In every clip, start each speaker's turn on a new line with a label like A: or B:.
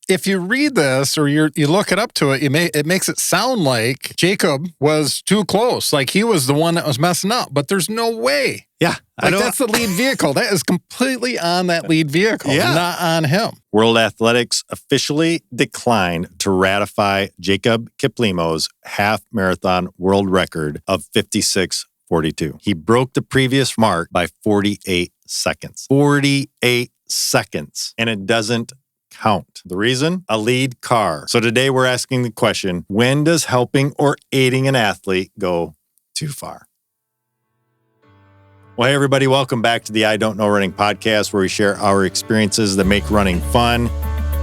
A: if you read this or you look it up to it, it makes it sound like Jacob was too close, like he was the one that was messing up. But there's no way.
B: Yeah,
A: that's the lead vehicle. That is completely on that lead vehicle, not on him.
B: World Athletics officially declined to ratify Jacob Kiplimo's half marathon world record of 56:42. He broke the previous mark by 48 seconds. 48 seconds. And it doesn't count. The reason? A lead car. So today we're asking the question, when does helping or aiding an athlete go too far? Well, hey, everybody, welcome back to the I Don't Know Running podcast, where we share our experiences that make running fun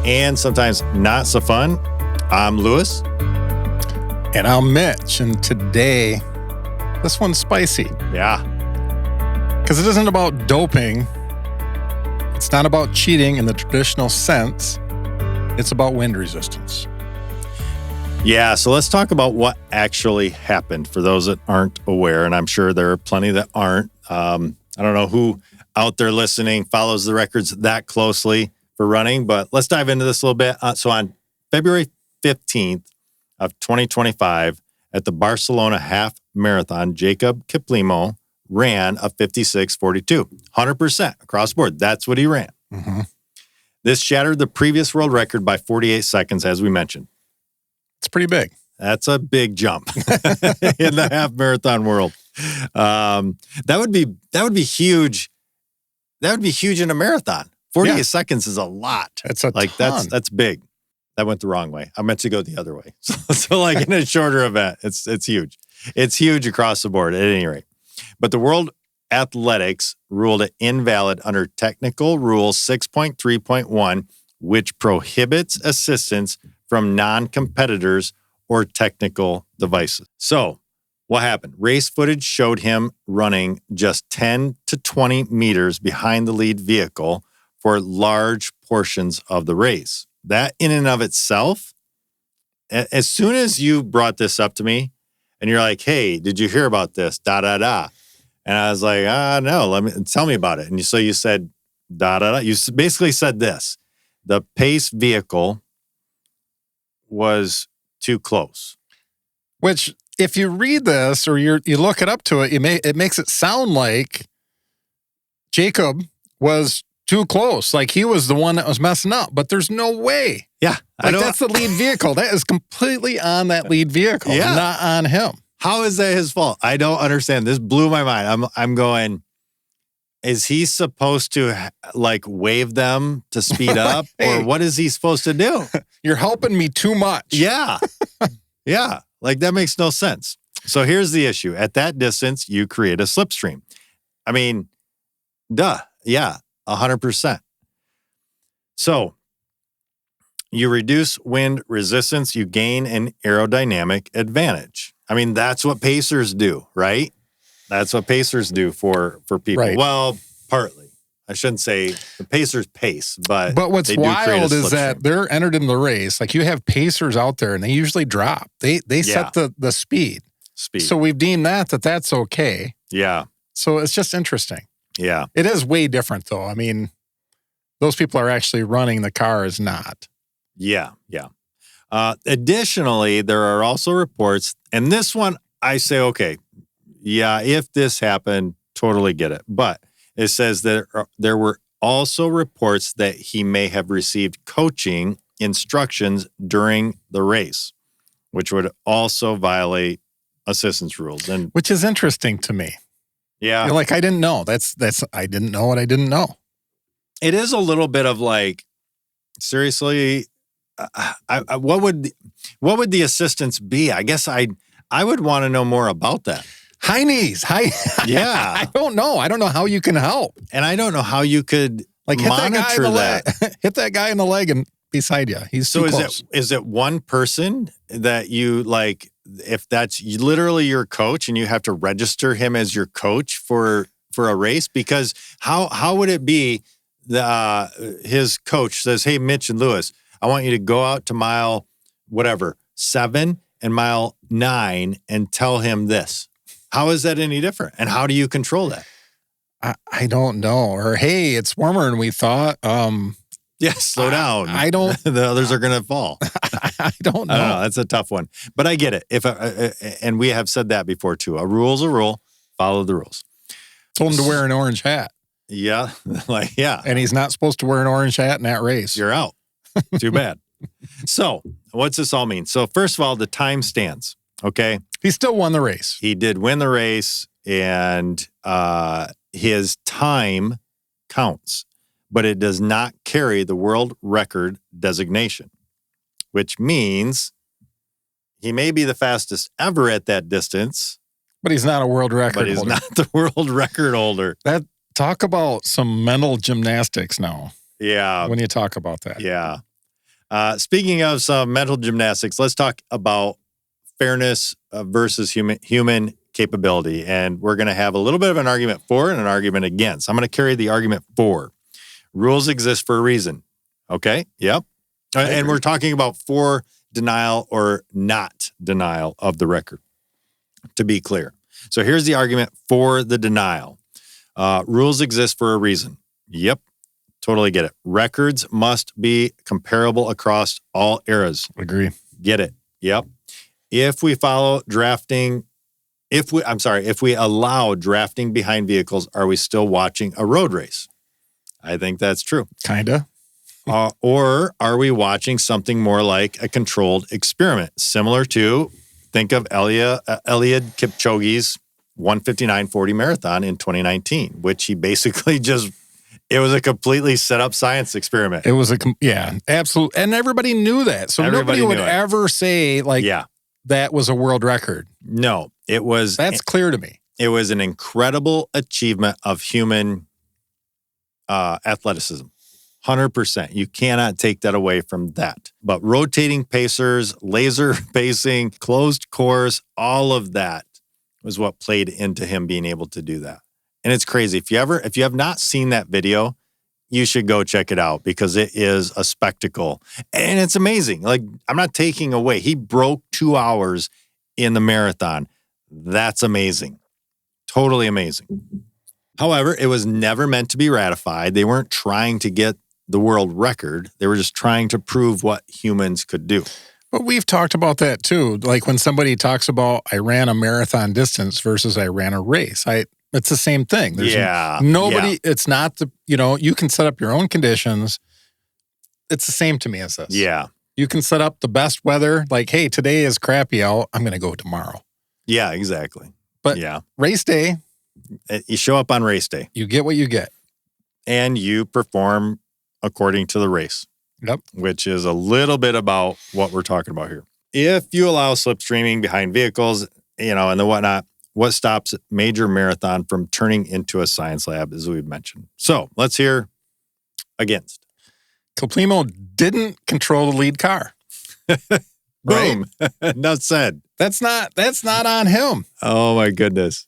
B: and sometimes not so fun. I'm Lewis.
A: And I'm Mitch. And today, this one's spicy.
B: Yeah.
A: Because it isn't about doping. It's not about cheating in the traditional sense. It's about wind resistance.
B: Yeah, so let's talk about what actually happened for those that aren't aware, and I'm sure there are plenty that aren't. I don't know who out there listening follows the records that closely for running, but let's dive into this a little bit. So on February 15th of 2025 at the Barcelona Half Marathon, Jacob Kiplimo ran a 56:42, 100% across the board. That's what he ran.
A: Mm-hmm.
B: This shattered the previous world record by 48 seconds, as we mentioned.
A: It's pretty big.
B: That's a big jump in the half marathon world. That would be huge. That would be huge in a marathon. 48 seconds is a lot.
A: It's a ton.
B: That's big. That went the wrong way. I meant to go the other way. So like in a shorter event, it's huge. It's huge across the board at any rate. But the World Athletics ruled it invalid under Technical Rule 6.3.1, which prohibits assistance from non-competitors or technical devices. So what happened? Race footage showed him running just 10 to 20 meters behind the lead vehicle for large portions of the race. That in and of itself, as soon as you brought this up to me and you're like, hey, did you hear about this? And I was like, no, tell me about it. And so you said, You basically said this: the pace vehicle was too close.
A: Which, if you read this or you look it up to it, it makes it sound like Jacob was too close, like he was the one that was messing up. But there's no way.
B: Yeah,
A: that's the lead vehicle. That is completely on that lead vehicle, not on him.
B: How is that his fault? I don't understand. This blew my mind. I'm going, is he supposed to like wave them to speed up?
A: Hey,
B: or what is he supposed to do?
A: You're helping me too much.
B: Yeah. Yeah. Like that makes no sense. So here's the issue. At that distance, you create a slipstream. I mean, duh. Yeah. 100%. So you reduce wind resistance, you gain an aerodynamic advantage. I mean, that's what pacers do, right? That's what pacers do for people.
A: Right.
B: Well, partly. I shouldn't say the pacers pace, but
A: what's wild is that they're entered in the race. Like you have pacers out there and they usually drop. They set the speed. So we've deemed that's okay.
B: Yeah.
A: So it's just interesting.
B: Yeah.
A: It is way different though. I mean, those people are actually running, the car is not.
B: Yeah. Yeah. Additionally, there are also reports, and this one I say, okay, yeah, if this happened, totally get it. But it says that there were also reports that he may have received coaching instructions during the race, which would also violate assistance rules. And
A: which is interesting to me.
B: Yeah.
A: You're like, I didn't know. I didn't know what I didn't know.
B: It is a little bit of like, seriously, what would the assistance be? I guess I would want to know more about that.
A: High knees.
B: Yeah.
A: I don't know. I don't know how you can help.
B: And I don't know how you could like monitor that.
A: Hit that guy in the leg and beside you. He's too close.
B: Is it one person that you like, if that's literally your coach and you have to register him as your coach for a race? Because how would it be his coach says, hey, Mitch and Lewis, I want you to go out to mile 7 and mile 9 and tell him this. How is that any different? And how do you control that?
A: I don't know. Or, hey, it's warmer than we thought.
B: Yeah, slow down.
A: I don't.
B: The others are going to fall.
A: I don't know.
B: I don't know. That's a tough one. But I get it. And we have said that before too. A rule's a rule. Follow the rules.
A: Told him to wear an orange hat.
B: Yeah. Yeah.
A: And he's not supposed to wear an orange hat in that race.
B: You're out. Too bad. So what's this all mean? So first of all, the time stands. Okay.
A: He still won the race.
B: He did win the race, and his time counts, but it does not carry the world record designation, which means he may be the fastest ever at that distance.
A: But he's not a world record holder.
B: But he's not the world record holder.
A: Talk about some mental gymnastics now.
B: Yeah.
A: When you talk about that.
B: Yeah. Speaking of some mental gymnastics, let's talk about fairness versus human capability. And we're going to have a little bit of an argument for and an argument against. I'm going to carry the argument for. Rules exist for a reason. Okay? Yep. And we're talking about for denial or not denial of the record, to be clear. So here's the argument for the denial. Rules exist for a reason. Yep. Totally get it. Records must be comparable across all eras.
A: Agree.
B: Get it. Yep. If we allow drafting behind vehicles, are we still watching a road race? I think that's true.
A: Kinda.
B: Or are we watching something more like a controlled experiment, similar to, think of Eliud Kipchoge's 1:59:40 marathon in 2019, which he basically it was a completely set up science experiment.
A: It was absolutely. And everybody knew that. So nobody would ever say that was a world record.
B: No, it was.
A: That's clear to me.
B: It was an incredible achievement of human athleticism. 100%. You cannot take that away from that. But rotating pacers, laser pacing, closed course, all of that was what played into him being able to do that. And it's crazy. If you have not seen that video, you should go check it out because it is a spectacle. And it's amazing. Like, I'm not taking away. He broke 2 hours in the marathon. That's amazing. Totally amazing. However, it was never meant to be ratified. They weren't trying to get the world record. They were just trying to prove what humans could do.
A: But we've talked about that too. Like when somebody talks about I ran a marathon distance versus I ran a race. It's the same thing. There's nobody, it's not you can set up your own conditions. It's the same to me as this.
B: Yeah.
A: You can set up the best weather. Like, hey, today is crappy out. I'm going to go tomorrow.
B: Yeah, exactly.
A: But race day.
B: You show up on race day.
A: You get what you get.
B: And you perform according to the race.
A: Yep.
B: Which is a little bit about what we're talking about here. If you allow slipstreaming behind vehicles, and the whatnot, what stops major marathon from turning into a science lab, as we've mentioned. So let's hear against.
A: Kiplimo didn't control the lead car.
B: Boom. Enough said.
A: That's not on him.
B: Oh my goodness.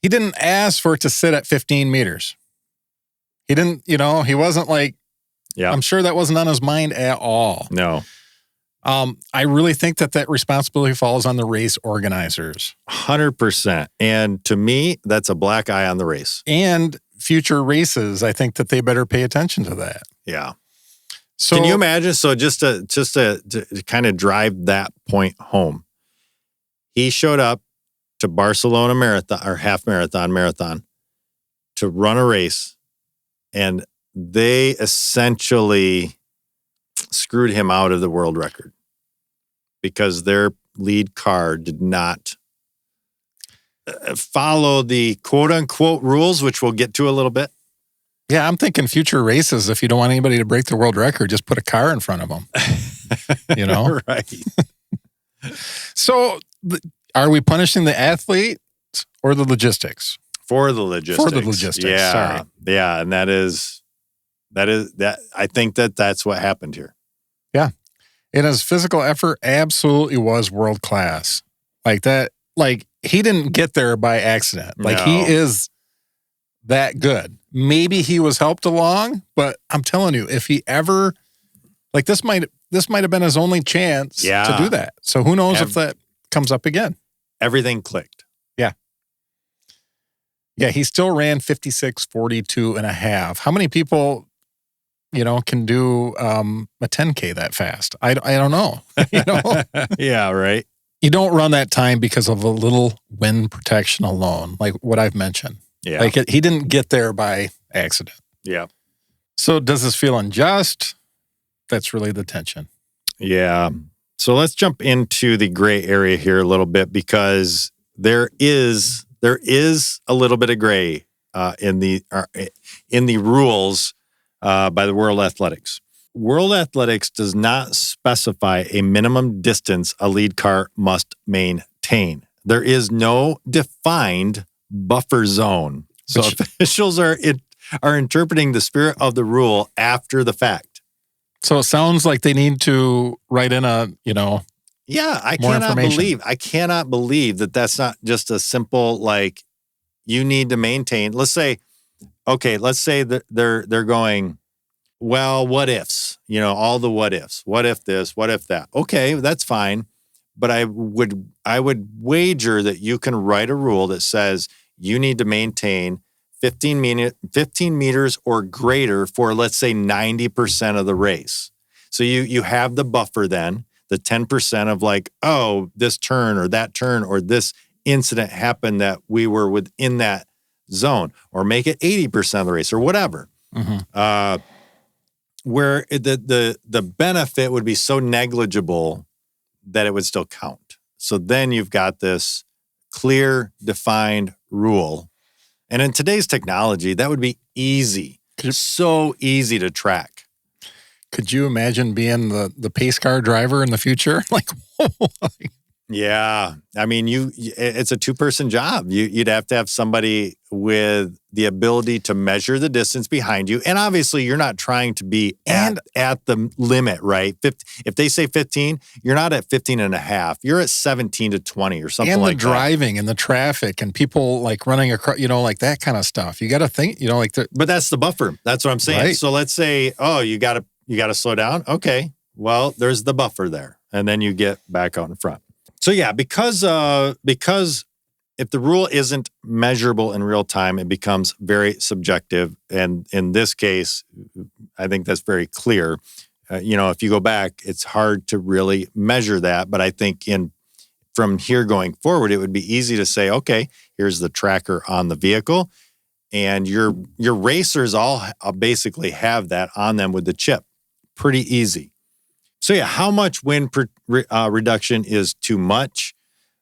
A: He didn't ask for it to sit at 15 meters. He didn't, he wasn't like, I'm sure that wasn't on his mind at all.
B: No.
A: I really think that responsibility falls on the race organizers.
B: 100%. And to me, that's a black eye on the race.
A: And future races, I think that they better pay attention to that.
B: Yeah.
A: So
B: can you imagine? So just to kind of drive that point home, he showed up to Barcelona marathon or half marathon to run a race, and they essentially screwed him out of the world record because their lead car did not follow the quote unquote rules, which we'll get to a little bit.
A: Yeah, I'm thinking future races, if you don't want anybody to break the world record, just put a car in front of them.
B: Right.
A: So are we punishing the athlete or the logistics?
B: For the logistics. Yeah.
A: Sorry.
B: Yeah. And that I think that's what happened here.
A: Yeah. And his physical effort absolutely was world class. Like that, he didn't get there by accident. He is that good. Maybe he was helped along, but I'm telling you, if he ever, this might have been his only chance to do that. So who knows if that comes up again.
B: Everything clicked.
A: Yeah. Yeah, he still ran 56:42.5. How many people can do a 10K that fast. I don't know.
B: Yeah, right.
A: You don't run that time because of a little wind protection alone, like what I've mentioned.
B: Yeah.
A: Like he didn't get there by accident.
B: Yeah.
A: So does this feel unjust? That's really the tension.
B: Yeah. So let's jump into the gray area here a little bit, because there is a little bit of gray in the rules by the World Athletics. World Athletics does not specify a minimum distance a lead car must maintain. There is no defined buffer zone. So officials are interpreting the spirit of the rule after the fact.
A: So it sounds like they need to write in
B: Yeah, I cannot believe that that's not just a simple, like, you need to maintain. Let's say that they're going, well, what ifs, all the what ifs. What if this? What if that? Okay, that's fine. But I would wager that you can write a rule that says you need to maintain 15 meters or greater for, let's say, 90% of the race. So you have the buffer then, the 10% of like, oh, this turn or that turn or this incident happened that we were within that zone, or make it 80% of the race or whatever.
A: Mm-hmm.
B: Where the benefit would be so negligible that it would still count. So then you've got this clear, defined rule. And in today's technology, that would be easy. So easy to track.
A: Could you imagine being the pace car driver in the future? Like,
B: yeah. I mean, it's a two-person job. You'd have to have somebody with the ability to measure the distance behind you. And obviously, you're not trying to be at the limit, right? If they say 15, you're not at 15 and a half. You're at 17 to 20 or something like that.
A: And the driving and the traffic and people like running across, like that kind of stuff. You got to think,
B: But that's the buffer. That's what I'm saying.
A: Right.
B: So let's say, oh, you got to slow down. Okay. Well, there's the buffer there. And then you get back out in front. So yeah, because if the rule isn't measurable in real time, it becomes very subjective. And in this case, I think that's very clear. If you go back, it's hard to really measure that. But I think from here going forward, it would be easy to say, okay, here's the tracker on the vehicle, and your racers all basically have that on them with the chip. Pretty easy. So yeah, how much wind reduction is too much?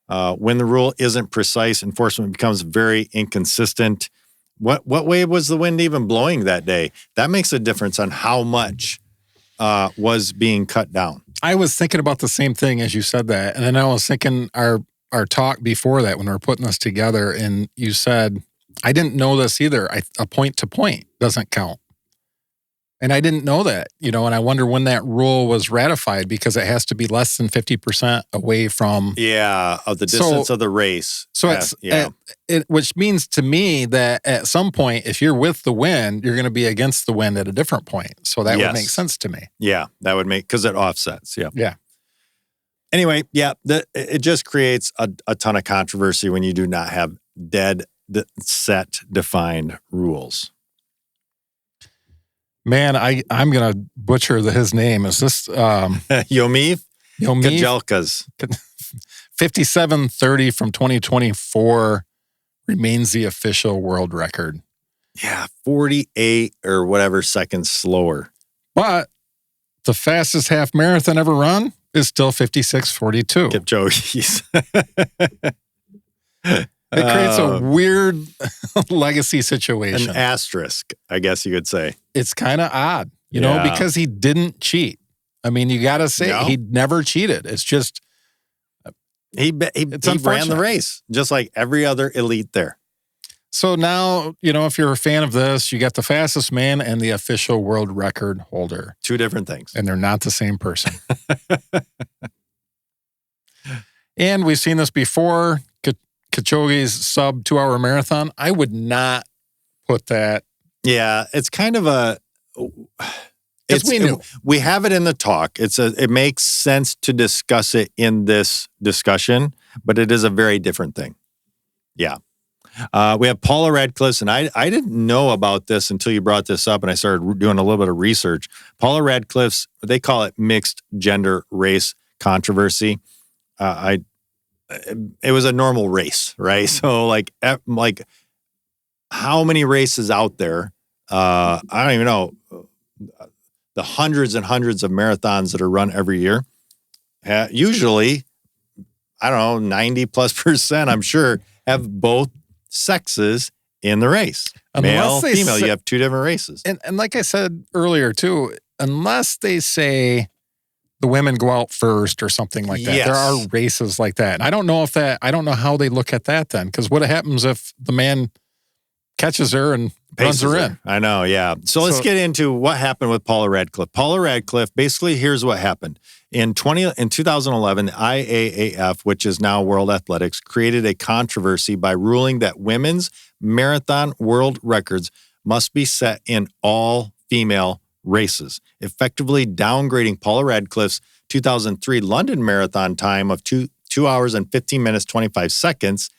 B: When the rule isn't precise, enforcement becomes very inconsistent. What way was the wind even blowing that day? That makes a difference on how much was being cut down.
A: I was thinking about the same thing as you said that. And then I was thinking our talk before that when we were putting this together, and you said, I didn't know this either. A point to point doesn't count. And I didn't know that, and I wonder when that rule was ratified, because it has to be less than 50% away from.
B: Yeah, of the distance of the race.
A: So which means to me that at some point, if you're with the wind, you're going to be against the wind at a different point. So that would make sense to me.
B: Yeah, that would because it offsets. Yeah.
A: Yeah.
B: Anyway, yeah, it just creates a ton of controversy when you do not have set defined rules.
A: Man, I'm going to butcher his name. Is this
B: Yomiv Kajelkas.
A: 57:30 from 2024 remains the official world record.
B: Yeah, 48 or whatever seconds slower.
A: But the fastest half marathon ever run is still 56:42.
B: Kipchoge's.
A: It creates a weird legacy situation.
B: An asterisk, I guess you could say.
A: It's kind of odd, because he didn't cheat. I mean, you got to say he never cheated. It's just
B: he ran the race just like every other elite there.
A: So now, if you're a fan of this, you got the fastest man and the official world record holder.
B: Two different things.
A: And they're not the same person. And we've seen this before. Kipchoge's sub 2-hour marathon. I would not put that.
B: Yeah, it's kind of we have it in the talk. It makes sense to discuss it in this discussion, but it is a very different thing. Yeah. We have Paula Radcliffe, and I didn't know about this until you brought this up, and I started doing a little bit of research. Paula Radcliffe's, they call it mixed gender race controversy. It was a normal race, right? So like how many races out there? I don't even know. The hundreds and hundreds of marathons that are run every year, usually, I don't know, 90+%, I'm sure, have both sexes in the race. Male, female, you have two different races.
A: And like I said earlier too, unless they say the women go out first or something like that, there are races like that. And I don't know how they look at that then, because what happens if the man catches her and runs her in?
B: I know, yeah. So let's get into what happened with Paula Radcliffe. Paula Radcliffe, basically, here's what happened. In 2011, the IAAF, which is now World Athletics, created a controversy by ruling that women's marathon world records must be set in all female races, effectively downgrading Paula Radcliffe's 2003 London Marathon time of 2 hours and 15 minutes, 25 seconds.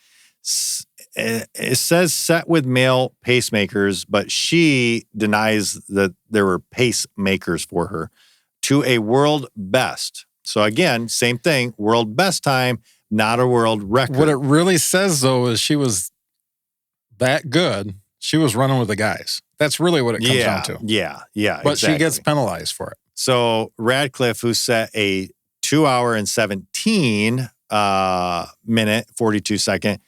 B: It says set with male pacemakers, but she denies that there were pacemakers for her, to a world best. So again, same thing, world best time, not a world record.
A: What it really says, though, is she was that good. She was running with the guys. That's really what it comes down to.
B: Yeah.
A: But she gets penalized for it.
B: So Radcliffe, who set a 2 hour and 17 minute, 42 second,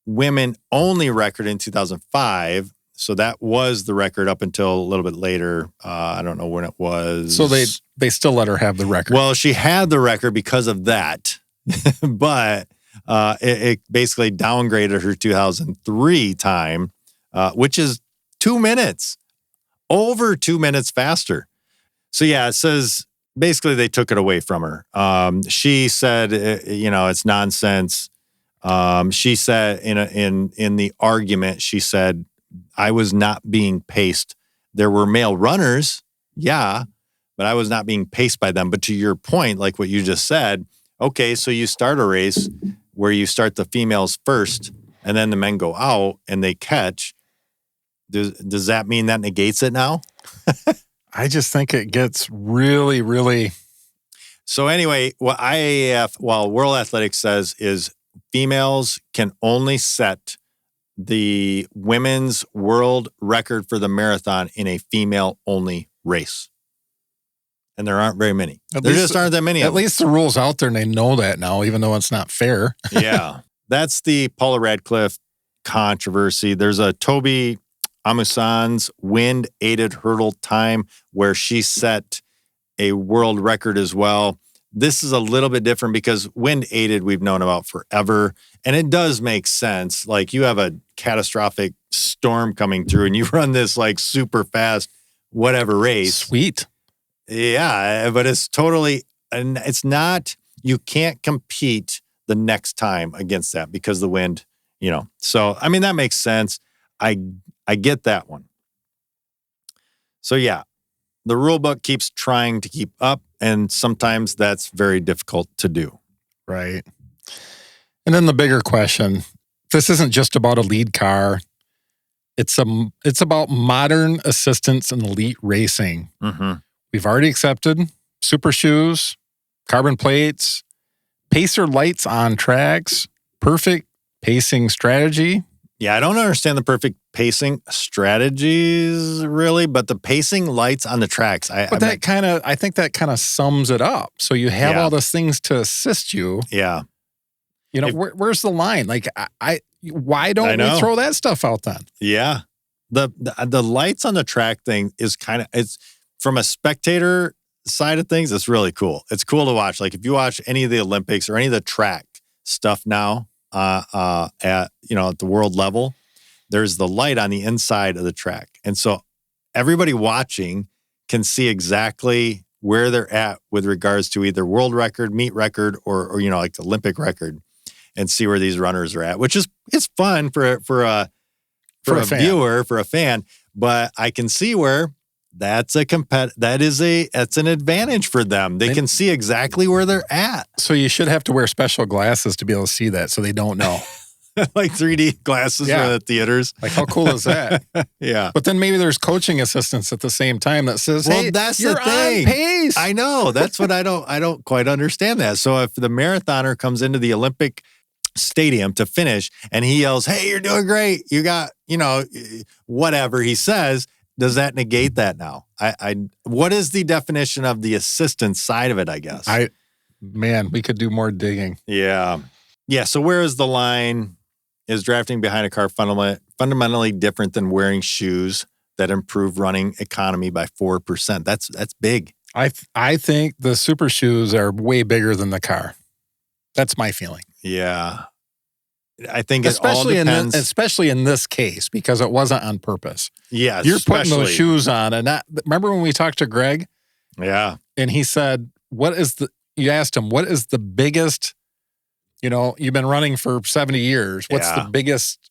B: women only record in 2005. So that was the record up until a little bit later. I don't know when it was.
A: So they still let her have the record.
B: Well, she had the record because of that, but it basically downgraded her 2003 time, which is 2 minutes, over 2 minutes faster. So yeah, it says basically they took it away from her. She said, it's nonsense. She said in the argument, she said, I was not being paced. There were male runners, yeah, but I was not being paced by them. But to your point, like what you just said, okay, so you start a race where you start the females first and then the men go out and they catch. Does that mean that negates it now?
A: I just think it gets really, really.
B: So anyway, what IAAF, World Athletics says is females can only set the women's world record for the marathon in a female-only race. And there aren't very many. There just aren't that many of them.
A: At least the rule's out there and they know that now, even though it's not fair.
B: Yeah. That's the Paula Radcliffe controversy. There's a Toby Amusan's wind-aided hurdle time where she set a world record as well. This is a little bit different because wind-aided we've known about forever, and it does make sense. Like you have a catastrophic storm coming through and you run this like super fast whatever race.
A: Sweet.
B: Yeah, but it's totally, and it's not, you can't compete the next time against that because the wind, So, I mean, that makes sense. I get that one. So, yeah, the rule book keeps trying to keep up, and sometimes that's very difficult to do.
A: Right. And then the bigger question, this isn't just about a lead car. It's about modern assistance in elite racing.
B: Mm-hmm.
A: We've already accepted super shoes, carbon plates, pacer lights on tracks, perfect pacing strategy.
B: Yeah, I don't understand the perfect pacing strategies really, but the pacing lights on the tracks. I think
A: that kind of sums it up. So you have all those things to assist you.
B: Yeah.
A: Where's the line? Like, why don't we throw that stuff out then?
B: Yeah. The lights on the track thing is it's from a spectator side of things, it's really cool. It's cool to watch. Like if you watch any of the Olympics or any of the track stuff now, at the world level, there's the light on the inside of the track. And so everybody watching can see exactly where they're at with regards to either world record, meet record, or like the Olympic record, and see where these runners are at, which is, it's fun for a viewer, for a fan, but I can see where that's an advantage for them. They can see exactly where they're at.
A: So you should have to wear special glasses to be able to see that, so they don't know.
B: like 3D glasses
A: Yeah.
B: for the theaters.
A: Like, how cool is that?
B: Yeah.
A: But then maybe there's coaching assistants at the same time that says,
B: Well,
A: hey,
B: that's
A: you're
B: the thing.
A: on pace.
B: I know. That's what I don't quite understand that. So if the marathoner comes into the Olympic stadium to finish and he yells, hey, you're doing great. You got, whatever he says, does that negate that now? What is the definition of the assistant side of it, I guess?
A: Man, we could do more digging.
B: Yeah. Yeah. So where is the line? Is drafting behind a car fundamentally different than wearing shoes that improve running economy by 4%? That's big.
A: I think the super shoes are way bigger than the car. That's my feeling.
B: Yeah. I think
A: especially
B: it all depends.
A: Especially in this case, because it wasn't on purpose.
B: Yeah.
A: You're putting those shoes on. And remember when we talked to Greg?
B: Yeah.
A: And he said, you asked him, what is the biggest, you've been running for 70 years. What's the biggest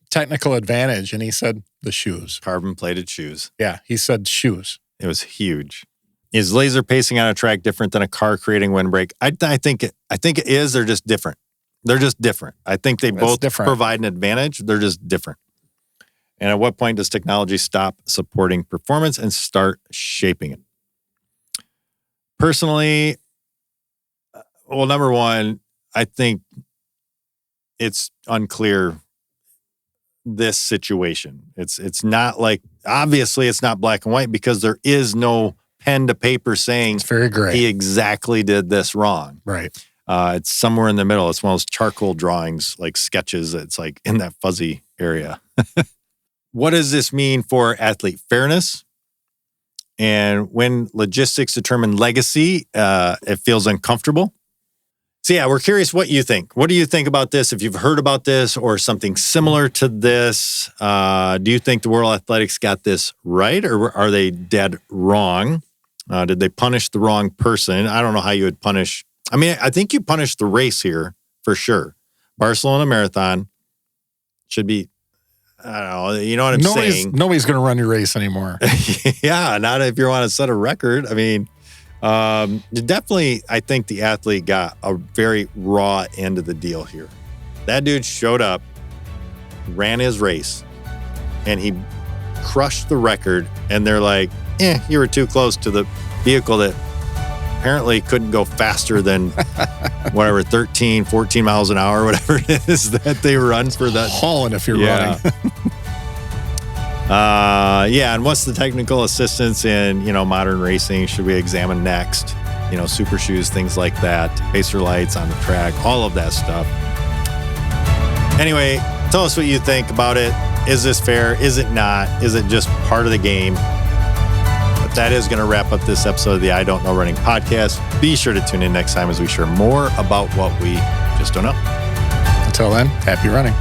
A: technical advantage? And he said, the shoes.
B: Carbon plated shoes.
A: Yeah. He said shoes.
B: It was huge. Is laser pacing on a track different than a car creating windbreak? I think it is. They're just different. They're just different. I think they both provide an advantage. They're just different. And at what point does technology stop supporting performance and start shaping it? Personally, well, number one, I think it's unclear, this situation. It's not like, obviously it's not black and white because there is no pen to paper saying
A: it's very gray.
B: He exactly did this wrong.
A: Right.
B: It's somewhere in the middle. It's one of those charcoal drawings, like sketches. It's like in that fuzzy area. What does this mean for athlete fairness? And when logistics determine legacy, it feels uncomfortable. So yeah, we're curious what you think. What do you think about this? If you've heard about this or something similar to this, do you think the World Athletics got this right, or are they dead wrong? Did they punish the wrong person? I don't know how you would punish. I mean, I think you punish the race here for sure. Barcelona Marathon should be, I don't know, you know what I'm saying?
A: Nobody's going to run your race anymore.
B: Yeah, not if you want to set a record. I mean, definitely, I think the athlete got a very raw end of the deal here. That dude showed up, ran his race, and he crushed the record. And they're like, you were too close to the vehicle that apparently couldn't go faster than whatever, 13, 14 miles an hour, whatever it is that they run for that.
A: Hauling if you're running.
B: And what's the technical assistance in, modern racing should we examine next? Super shoes, things like that, pacer lights on the track, all of that stuff. Anyway, tell us what you think about it. Is this fair? Is it not? Is it just part of the game? But that is going to wrap up this episode of the I Don't Know Running podcast. Be sure to tune in next time as we share more about what we just don't know.
A: Until then, happy running.